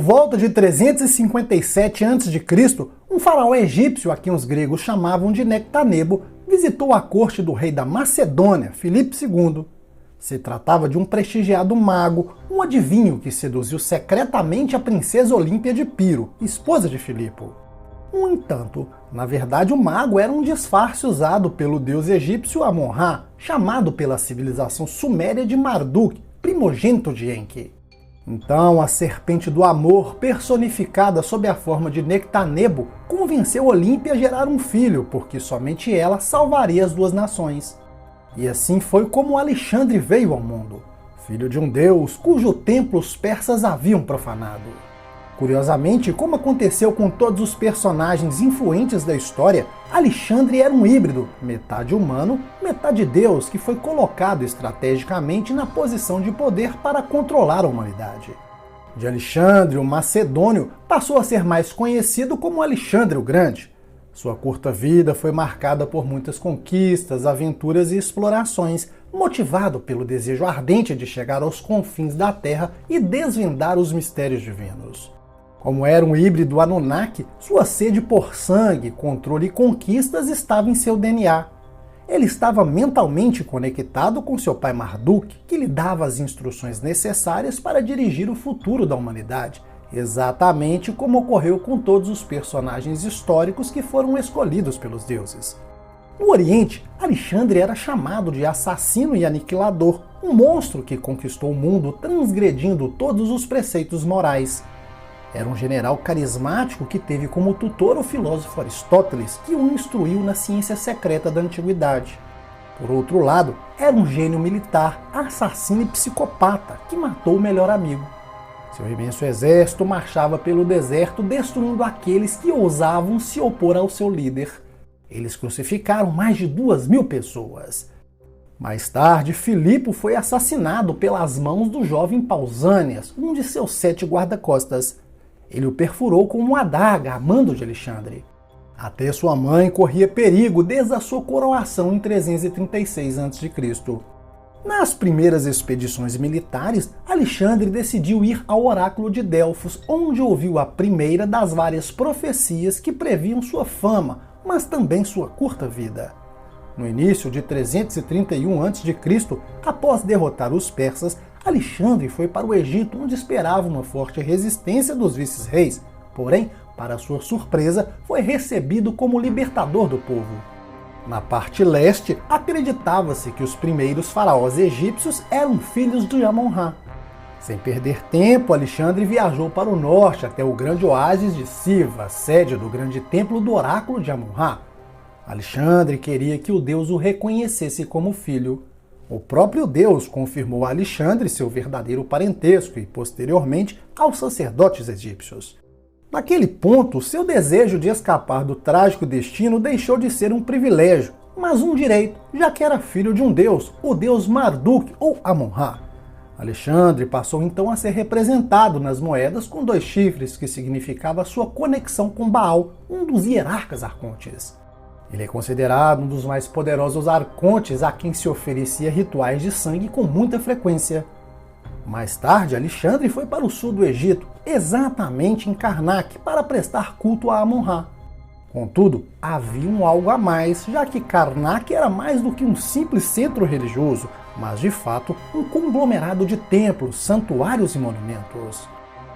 volta de 357 a.C., um faraó egípcio a quem os gregos chamavam de Nectanebo visitou a corte do rei da Macedônia, Filipe II. Se tratava de um prestigiado mago, um adivinho que seduziu secretamente a princesa Olímpia de Piro, esposa de Filipe. No entanto, na verdade o mago era um disfarce usado pelo deus egípcio Amon-Ra, chamado pela civilização suméria de Marduk, primogênito de Enki. Então, a serpente do amor, personificada sob a forma de Nectanebo, convenceu Olímpia a gerar um filho, porque somente ela salvaria as duas nações. E assim foi como Alexandre veio ao mundo, filho de um deus cujo templo os persas haviam profanado. Curiosamente, como aconteceu com todos os personagens influentes da história, Alexandre era um híbrido, metade humano, metade deus, que foi colocado estrategicamente na posição de poder para controlar a humanidade. De Alexandre, o Macedônio, passou a ser mais conhecido como Alexandre o Grande. Sua curta vida foi marcada por muitas conquistas, aventuras e explorações, motivado pelo desejo ardente de chegar aos confins da Terra e desvendar os mistérios divinos. Como era um híbrido Anunnaki, sua sede por sangue, controle e conquistas estava em seu DNA. Ele estava mentalmente conectado com seu pai Marduk, que lhe dava as instruções necessárias para dirigir o futuro da humanidade, exatamente como ocorreu com todos os personagens históricos que foram escolhidos pelos deuses. No Oriente, Alexandre era chamado de assassino e aniquilador, um monstro que conquistou o mundo transgredindo todos os preceitos morais. Era um general carismático que teve como tutor o filósofo Aristóteles, que o instruiu na ciência secreta da antiguidade. Por outro lado, era um gênio militar, assassino e psicopata, que matou o melhor amigo. Seu imenso exército marchava pelo deserto, destruindo aqueles que ousavam se opor ao seu líder. Eles crucificaram mais de 2.000 pessoas. Mais tarde, Filipe foi assassinado pelas mãos do jovem Pausânias, um de seus 7 guarda-costas. Ele o perfurou com uma adaga a mando de Alexandre. Até sua mãe corria perigo desde a sua coroação em 336 a.C. Nas primeiras expedições militares, Alexandre decidiu ir ao oráculo de Delfos, onde ouviu a primeira das várias profecias que previam sua fama, mas também sua curta vida. No início de 331 a.C., após derrotar os persas, Alexandre foi para o Egito, onde esperava uma forte resistência dos vice-reis, porém, para sua surpresa, foi recebido como libertador do povo. Na parte leste, acreditava-se que os primeiros faraós egípcios eram filhos de Amon-Ra. Sem perder tempo, Alexandre viajou para o norte até o grande oásis de Siva, sede do grande templo do oráculo de Amon-Ra. Alexandre queria que o deus o reconhecesse como filho. O próprio Deus confirmou a Alexandre seu verdadeiro parentesco e, posteriormente, aos sacerdotes egípcios. Naquele ponto, seu desejo de escapar do trágico destino deixou de ser um privilégio, mas um direito, já que era filho de um deus, o deus Marduk ou Amon-Ra. Alexandre passou então a ser representado nas moedas com 2 chifres, que significava sua conexão com Baal, um dos hierarcas arcontes. Ele é considerado um dos mais poderosos arcontes a quem se oferecia rituais de sangue com muita frequência. Mais tarde, Alexandre foi para o sul do Egito, exatamente em Karnak, para prestar culto a Amon-Ra. Contudo, havia um algo a mais, já que Karnak era mais do que um simples centro religioso, mas de fato um conglomerado de templos, santuários e monumentos.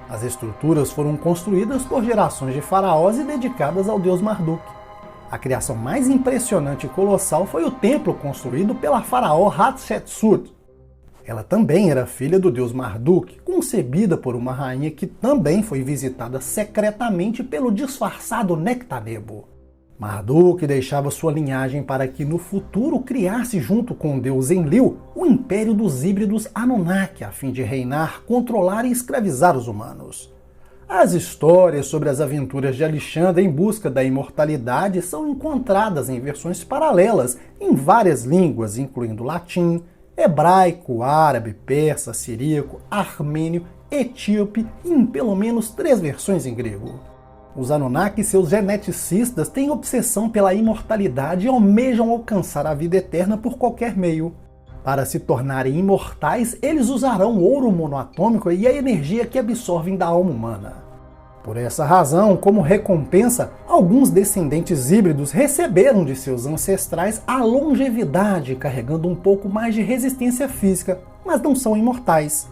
As estruturas foram construídas por gerações de faraós e dedicadas ao deus Marduk. A criação mais impressionante e colossal foi o templo construído pela faraó Hatshepsut. Ela também era filha do deus Marduk, concebida por uma rainha que também foi visitada secretamente pelo disfarçado Nectanebo. Marduk deixava sua linhagem para que no futuro criasse junto com o deus Enlil o império dos híbridos Anunnaki, a fim de reinar, controlar e escravizar os humanos. As histórias sobre as aventuras de Alexandre em busca da imortalidade são encontradas em versões paralelas em várias línguas, incluindo latim, hebraico, árabe, persa, siríaco, armênio, etíope e em pelo menos 3 versões em grego. Os Anunnaki e seus geneticistas têm obsessão pela imortalidade e almejam alcançar a vida eterna por qualquer meio. Para se tornarem imortais, eles usarão o ouro monoatômico e a energia que absorvem da alma humana. Por essa razão, como recompensa, alguns descendentes híbridos receberam de seus ancestrais a longevidade, carregando um pouco mais de resistência física, mas não são imortais.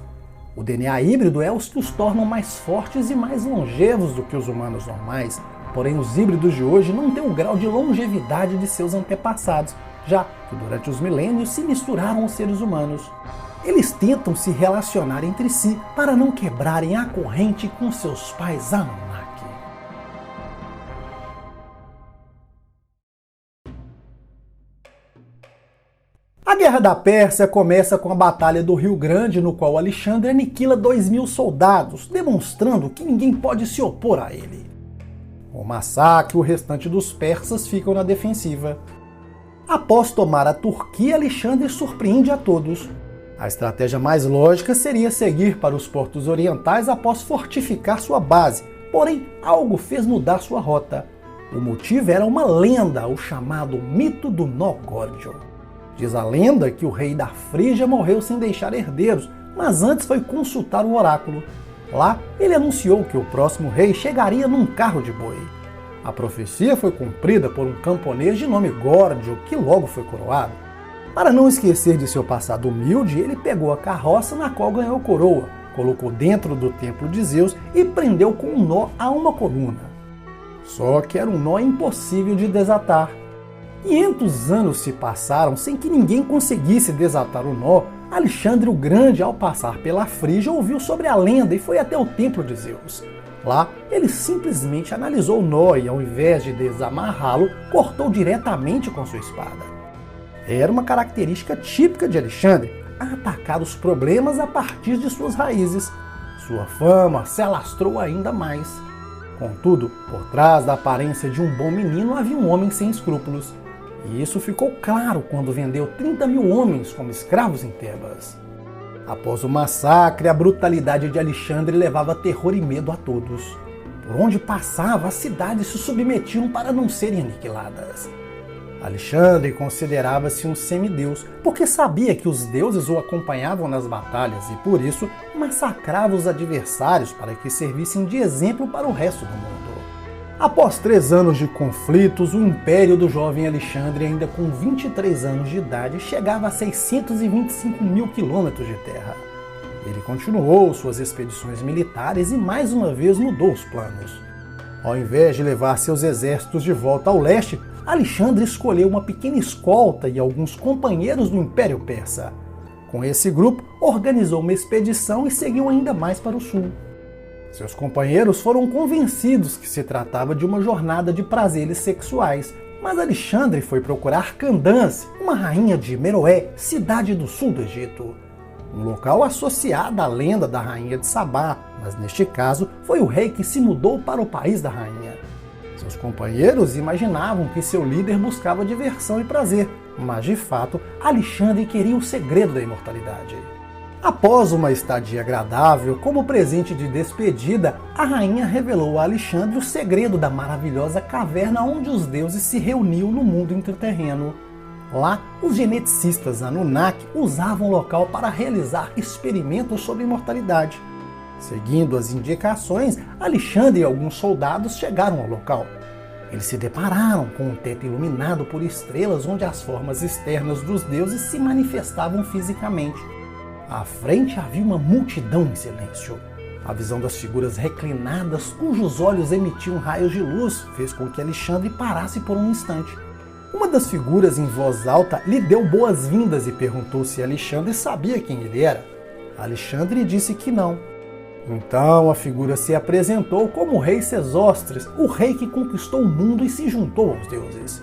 O DNA híbrido é os que os tornam mais fortes e mais longevos do que os humanos normais, porém os híbridos de hoje não têm o grau de longevidade de seus antepassados, já que durante os milênios se misturaram aos seres humanos. Eles tentam se relacionar entre si para não quebrarem a corrente com seus pais Anunnaki. A Guerra da Pérsia começa com a Batalha do Rio Grande, no qual Alexandre aniquila 2.000 soldados, demonstrando que ninguém pode se opor a ele. Com o massacre, o restante dos persas ficam na defensiva. Após tomar a Turquia, Alexandre surpreende a todos. A estratégia mais lógica seria seguir para os portos orientais após fortificar sua base, porém algo fez mudar sua rota. O motivo era uma lenda, o chamado Mito do Nó Górdio. Diz a lenda que o rei da Frígia morreu sem deixar herdeiros, mas antes foi consultar o oráculo. Lá, ele anunciou que o próximo rei chegaria num carro de boi. A profecia foi cumprida por um camponês de nome Górdio, que logo foi coroado. Para não esquecer de seu passado humilde, ele pegou a carroça na qual ganhou coroa, colocou dentro do templo de Zeus e prendeu com um nó a uma coluna. Só que era um nó impossível de desatar. 500 anos se passaram sem que ninguém conseguisse desatar o nó. Alexandre o Grande, ao passar pela Frígia, ouviu sobre a lenda e foi até o templo de Zeus. Lá, ele simplesmente analisou o nó e, ao invés de desamarrá-lo, cortou diretamente com sua espada. Era uma característica típica de Alexandre, atacar os problemas a partir de suas raízes. Sua fama se alastrou ainda mais. Contudo, por trás da aparência de um bom menino havia um homem sem escrúpulos. E isso ficou claro quando vendeu 30.000 homens como escravos em Tebas. Após o massacre, a brutalidade de Alexandre levava terror e medo a todos. Por onde passava, as cidades se submetiam para não serem aniquiladas. Alexandre considerava-se um semideus, porque sabia que os deuses o acompanhavam nas batalhas e, por isso, massacrava os adversários para que servissem de exemplo para o resto do mundo. Após 3 anos de conflitos, o império do jovem Alexandre, ainda com 23 anos de idade, chegava a 625.000 quilômetros de terra. Ele continuou suas expedições militares e mais uma vez mudou os planos. Ao invés de levar seus exércitos de volta ao leste, Alexandre escolheu uma pequena escolta e alguns companheiros do Império Persa. Com esse grupo, organizou uma expedição e seguiu ainda mais para o sul. Seus companheiros foram convencidos que se tratava de uma jornada de prazeres sexuais, mas Alexandre foi procurar Candance, uma rainha de Meroé, cidade do sul do Egito. Um local associado à lenda da rainha de Sabá, mas neste caso foi o rei que se mudou para o país da rainha. Seus companheiros imaginavam que seu líder buscava diversão e prazer, mas de fato Alexandre queria o segredo da imortalidade. Após uma estadia agradável, como presente de despedida, a rainha revelou a Alexandre o segredo da maravilhosa caverna onde os deuses se reuniam no mundo intraterreno. Lá, os geneticistas Anunnaki usavam o local para realizar experimentos sobre imortalidade. Seguindo as indicações, Alexandre e alguns soldados chegaram ao local. Eles se depararam com um teto iluminado por estrelas onde as formas externas dos deuses se manifestavam fisicamente. À frente havia uma multidão em silêncio. A visão das figuras reclinadas, cujos olhos emitiam raios de luz, fez com que Alexandre parasse por um instante. Uma das figuras, em voz alta, lhe deu boas-vindas e perguntou se Alexandre sabia quem ele era. Alexandre disse que não. Então a figura se apresentou como o rei Sesostris, o rei que conquistou o mundo e se juntou aos deuses.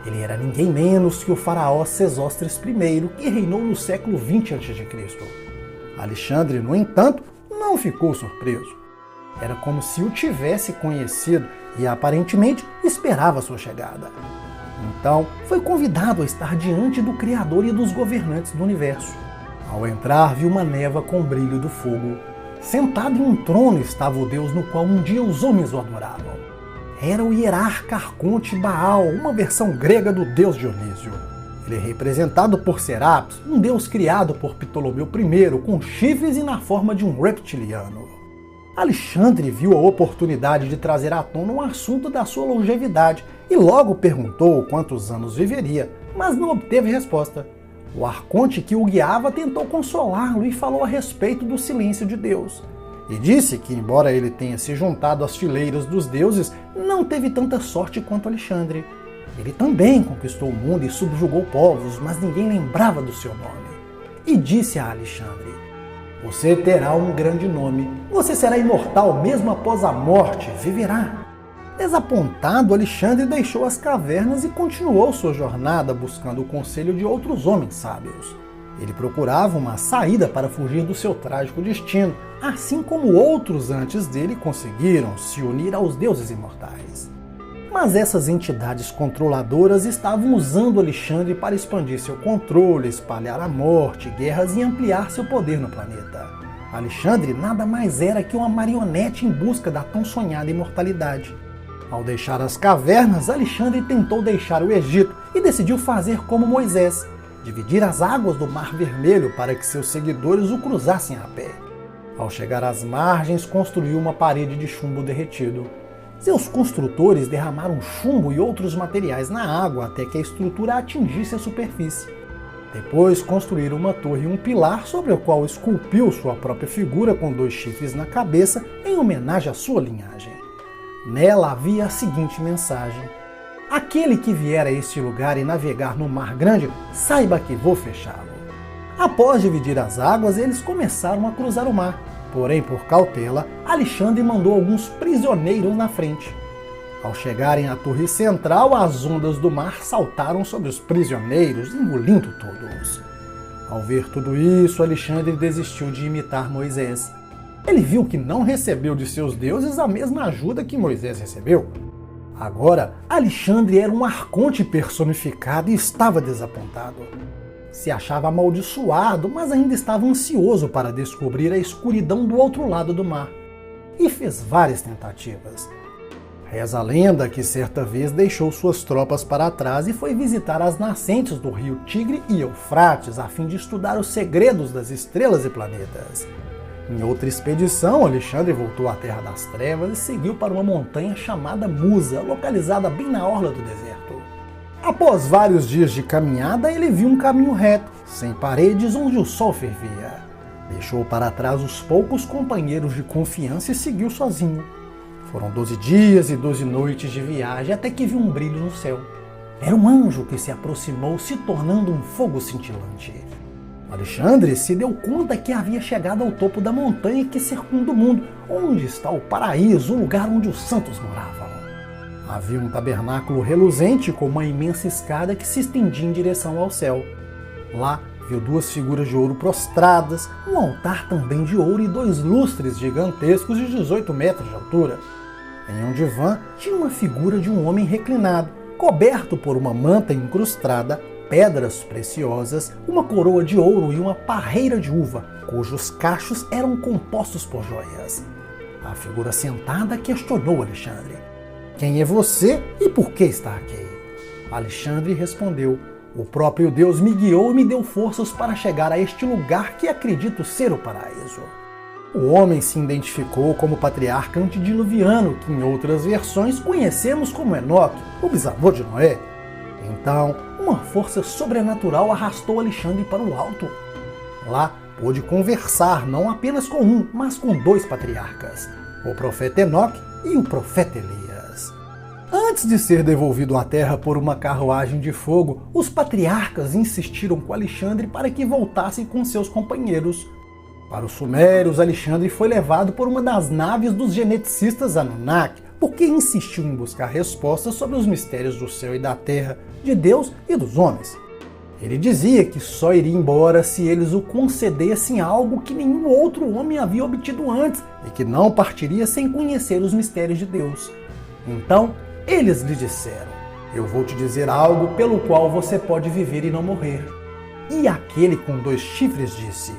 Ele era ninguém menos que o faraó Sesostris I, que reinou no século 20 a.C. Alexandre, no entanto, não ficou surpreso. Era como se o tivesse conhecido e aparentemente esperava sua chegada. Então, foi convidado a estar diante do Criador e dos governantes do universo. Ao entrar, viu uma névoa com o brilho do fogo. Sentado em um trono estava o Deus no qual um dia os homens o adoravam. Era o hierarca Arconte Baal, uma versão grega do deus Dionísio. Ele é representado por Serapis, um deus criado por Ptolomeu I, com chifres e na forma de um reptiliano. Alexandre viu a oportunidade de trazer à tona um assunto da sua longevidade e logo perguntou quantos anos viveria, mas não obteve resposta. O arconte que o guiava tentou consolá-lo e falou a respeito do silêncio de Deus. E disse que, embora ele tenha se juntado às fileiras dos deuses, não teve tanta sorte quanto Alexandre. Ele também conquistou o mundo e subjugou povos, mas ninguém lembrava do seu nome. E disse a Alexandre: você terá um grande nome, você será imortal mesmo após a morte, viverá. Desapontado, Alexandre deixou as cavernas e continuou sua jornada buscando o conselho de outros homens sábios. Ele procurava uma saída para fugir do seu trágico destino, assim como outros antes dele conseguiram se unir aos deuses imortais. Mas essas entidades controladoras estavam usando Alexandre para expandir seu controle, espalhar a morte, guerras e ampliar seu poder no planeta. Alexandre nada mais era que uma marionete em busca da tão sonhada imortalidade. Ao deixar as cavernas, Alexandre tentou deixar o Egito e decidiu fazer como Moisés, dividir as águas do Mar Vermelho para que seus seguidores o cruzassem a pé. Ao chegar às margens, construiu uma parede de chumbo derretido. Seus construtores derramaram chumbo e outros materiais na água até que a estrutura atingisse a superfície. Depois construíram uma torre e um pilar sobre o qual esculpiu sua própria figura com 2 chifres na cabeça em homenagem à sua linhagem. Nela havia a seguinte mensagem: aquele que vier a este lugar e navegar no Mar Grande, saiba que vou fechá-lo. Após dividir as águas, eles começaram a cruzar o mar. Porém, por cautela, Alexandre mandou alguns prisioneiros na frente. Ao chegarem à torre central, as ondas do mar saltaram sobre os prisioneiros, engolindo todos. Ao ver tudo isso, Alexandre desistiu de imitar Moisés. Ele viu que não recebeu de seus deuses a mesma ajuda que Moisés recebeu. Agora, Alexandre era um arconte personificado e estava desapontado. Se achava amaldiçoado, mas ainda estava ansioso para descobrir a escuridão do outro lado do mar. E fez várias tentativas. Reza a lenda que certa vez deixou suas tropas para trás e foi visitar as nascentes do rio Tigre e Eufrates a fim de estudar os segredos das estrelas e planetas. Em outra expedição, Alexandre voltou à Terra das Trevas e seguiu para uma montanha chamada Musa, localizada bem na orla do deserto. Após vários dias de caminhada, ele viu um caminho reto, sem paredes, onde o sol fervia. Deixou para trás os poucos companheiros de confiança e seguiu sozinho. Foram 12 dias e 12 noites de viagem até que viu um brilho no céu. Era um anjo que se aproximou, se tornando um fogo cintilante. Alexandre se deu conta que havia chegado ao topo da montanha que circunda o mundo, onde está o paraíso, o lugar onde os santos moravam. Havia um tabernáculo reluzente com uma imensa escada que se estendia em direção ao céu. Lá viu 2 figuras de ouro prostradas, um altar também de ouro e 2 lustres gigantescos de 18 metros de altura. Em um divã tinha uma figura de um homem reclinado, coberto por uma manta incrustada, pedras preciosas, uma coroa de ouro e uma parreira de uva, cujos cachos eram compostos por joias. A figura sentada questionou Alexandre: quem é você e por que está aqui? Alexandre respondeu: o próprio Deus me guiou e me deu forças para chegar a este lugar que acredito ser o paraíso. O homem se identificou como patriarca antediluviano, que em outras versões conhecemos como Enoque, o bisavô de Noé. Então, uma força sobrenatural arrastou Alexandre para o alto. Lá, pôde conversar não apenas com um, mas com 2 patriarcas, o profeta Enoque e o profeta Elias. Antes de ser devolvido à terra por uma carruagem de fogo, os patriarcas insistiram com Alexandre para que voltasse com seus companheiros. Para os sumérios, Alexandre foi levado por uma das naves dos geneticistas Anunnaki, porque insistiu em buscar respostas sobre os mistérios do céu e da terra, de Deus e dos homens. Ele dizia que só iria embora se eles o concedessem algo que nenhum outro homem havia obtido antes e que não partiria sem conhecer os mistérios de Deus. Então, eles lhe disseram: eu vou te dizer algo pelo qual você pode viver e não morrer. E aquele com 2 chifres disse: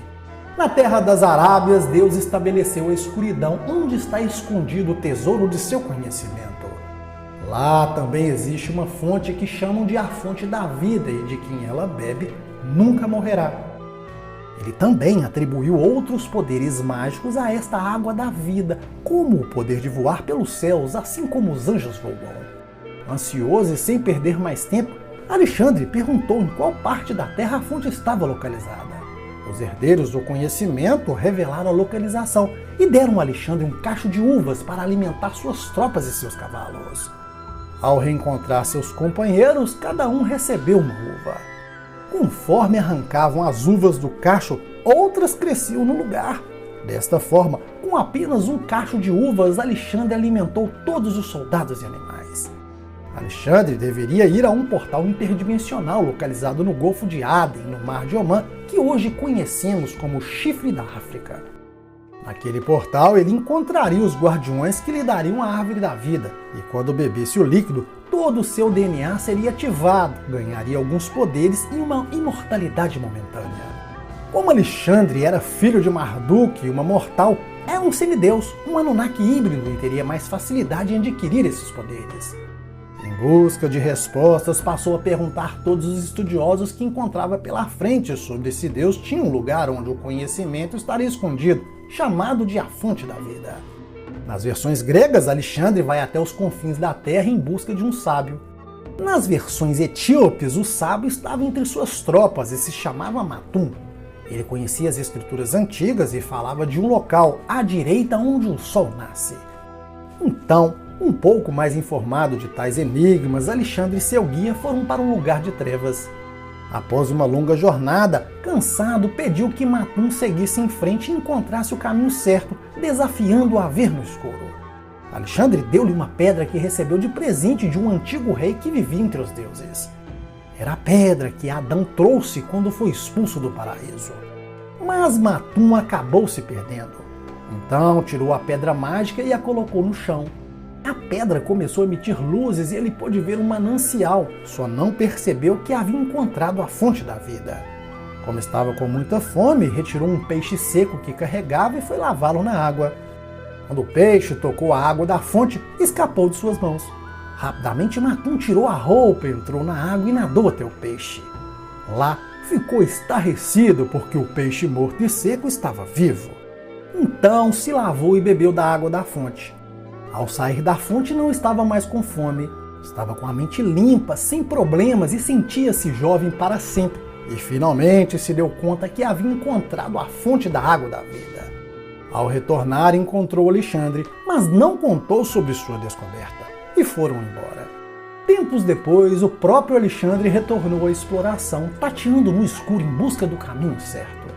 na terra das Arábias, Deus estabeleceu a escuridão onde está escondido o tesouro de seu conhecimento. Lá também existe uma fonte que chamam de a fonte da vida e de quem ela bebe nunca morrerá. Ele também atribuiu outros poderes mágicos a esta água da vida, como o poder de voar pelos céus, assim como os anjos voam. Ansioso e sem perder mais tempo, Alexandre perguntou em qual parte da terra a fonte estava localizada. Os herdeiros do conhecimento revelaram a localização e deram a Alexandre um cacho de uvas para alimentar suas tropas e seus cavalos. Ao reencontrar seus companheiros, cada um recebeu uma uva. Conforme arrancavam as uvas do cacho, outras cresciam no lugar. Desta forma, com apenas um cacho de uvas, Alexandre alimentou todos os soldados e animais. Alexandre deveria ir a um portal interdimensional localizado no Golfo de Aden, no Mar de Omã, que hoje conhecemos como Chifre da África. Naquele portal, ele encontraria os guardiões que lhe dariam a árvore da vida, e quando bebesse o líquido, todo o seu DNA seria ativado, ganharia alguns poderes e uma imortalidade momentânea. Como Alexandre era filho de Marduk, uma mortal, era um semideus, um Anunnaki híbrido e teria mais facilidade em adquirir esses poderes. Em busca de respostas, passou a perguntar a todos os estudiosos que encontrava pela frente sobre se Deus tinha um lugar onde o conhecimento estaria escondido, chamado de a fonte da vida. Nas versões gregas, Alexandre vai até os confins da terra em busca de um sábio. Nas versões etíopes, o sábio estava entre suas tropas e se chamava Matum. Ele conhecia as escrituras antigas e falava de um local à direita onde o sol nasce. Então, um pouco mais informado de tais enigmas, Alexandre e seu guia foram para um lugar de trevas. Após uma longa jornada, cansado, pediu que Matum seguisse em frente e encontrasse o caminho certo, desafiando-o a ver no escuro. Alexandre deu-lhe uma pedra que recebeu de presente de um antigo rei que vivia entre os deuses. Era a pedra que Adão trouxe quando foi expulso do paraíso. Mas Matum acabou se perdendo. Então tirou a pedra mágica e a colocou no chão. A pedra começou a emitir luzes e ele pôde ver um manancial, só não percebeu que havia encontrado a fonte da vida. Como estava com muita fome, retirou um peixe seco que carregava e foi lavá-lo na água. Quando o peixe tocou a água da fonte, escapou de suas mãos. Rapidamente Matum tirou a roupa, entrou na água e nadou até o peixe. Lá ficou estarrecido porque o peixe morto e seco estava vivo. Então se lavou e bebeu da água da fonte. Ao sair da fonte não estava mais com fome, estava com a mente limpa, sem problemas e sentia-se jovem para sempre. E finalmente se deu conta que havia encontrado a fonte da água da vida. Ao retornar encontrou Alexandre, mas não contou sobre sua descoberta, e foram embora. Tempos depois, o próprio Alexandre retornou à exploração, tateando no escuro em busca do caminho certo.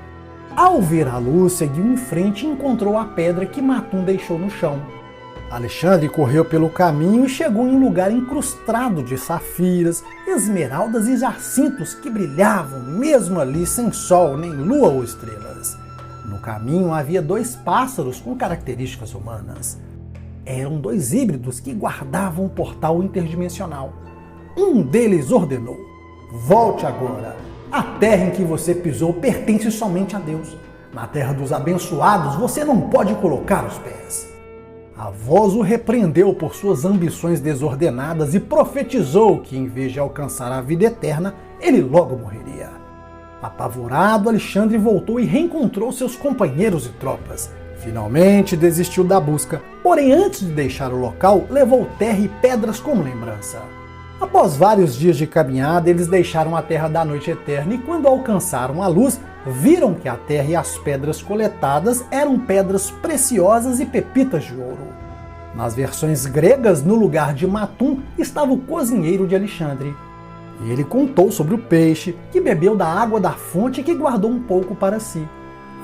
Ao ver a luz, seguiu em frente e encontrou a pedra que Matum deixou no chão. Alexandre correu pelo caminho e chegou em um lugar incrustado de safiras, esmeraldas e jacintos que brilhavam mesmo ali sem sol, nem lua ou estrelas. No caminho havia 2 pássaros com características humanas. Eram 2 híbridos que guardavam um portal interdimensional. Um deles ordenou: "Volte agora. A terra em que você pisou pertence somente a Deus. Na terra dos abençoados você não pode colocar os pés." A voz o repreendeu por suas ambições desordenadas e profetizou que, em vez de alcançar a vida eterna, ele logo morreria. Apavorado, Alexandre voltou e reencontrou seus companheiros e tropas. Finalmente desistiu da busca, porém antes de deixar o local, levou terra e pedras como lembrança. Após vários dias de caminhada, eles deixaram a terra da noite eterna e quando alcançaram a luz, viram que a terra e as pedras coletadas eram pedras preciosas e pepitas de ouro. Nas versões gregas, no lugar de Matum, estava o cozinheiro de Alexandre. E ele contou sobre o peixe, que bebeu da água da fonte e que guardou um pouco para si.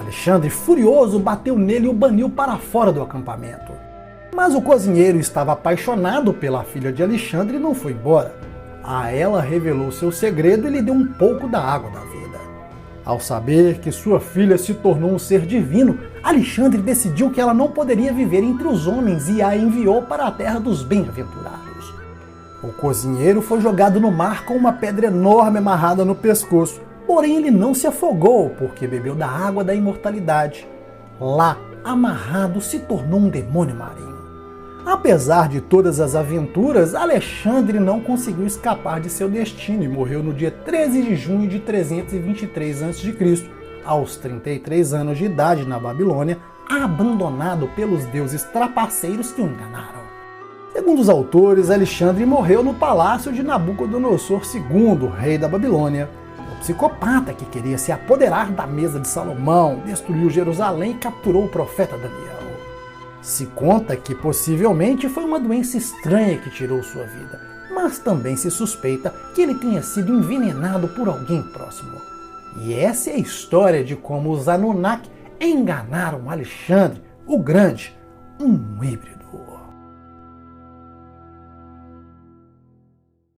Alexandre, furioso, bateu nele e o baniu para fora do acampamento. Mas o cozinheiro estava apaixonado pela filha de Alexandre e não foi embora. A ela revelou seu segredo e lhe deu um pouco da água da vida. Ao saber que sua filha se tornou um ser divino, Alexandre decidiu que ela não poderia viver entre os homens e a enviou para a terra dos bem-aventurados. O cozinheiro foi jogado no mar com uma pedra enorme amarrada no pescoço, porém ele não se afogou porque bebeu da água da imortalidade. Lá, amarrado, se tornou um demônio marinho. Apesar de todas as aventuras, Alexandre não conseguiu escapar de seu destino e morreu no dia 13 de junho de 323 a.C., aos 33 anos de idade na Babilônia, abandonado pelos deuses trapaceiros que o enganaram. Segundo os autores, Alexandre morreu no palácio de Nabucodonosor II, rei da Babilônia. O psicopata que queria se apoderar da mesa de Salomão, destruiu Jerusalém e capturou o profeta Daniel. Se conta que possivelmente foi uma doença estranha que tirou sua vida, mas também se suspeita que ele tenha sido envenenado por alguém próximo. E essa é a história de como os Anunnaki enganaram Alexandre o Grande, um híbrido.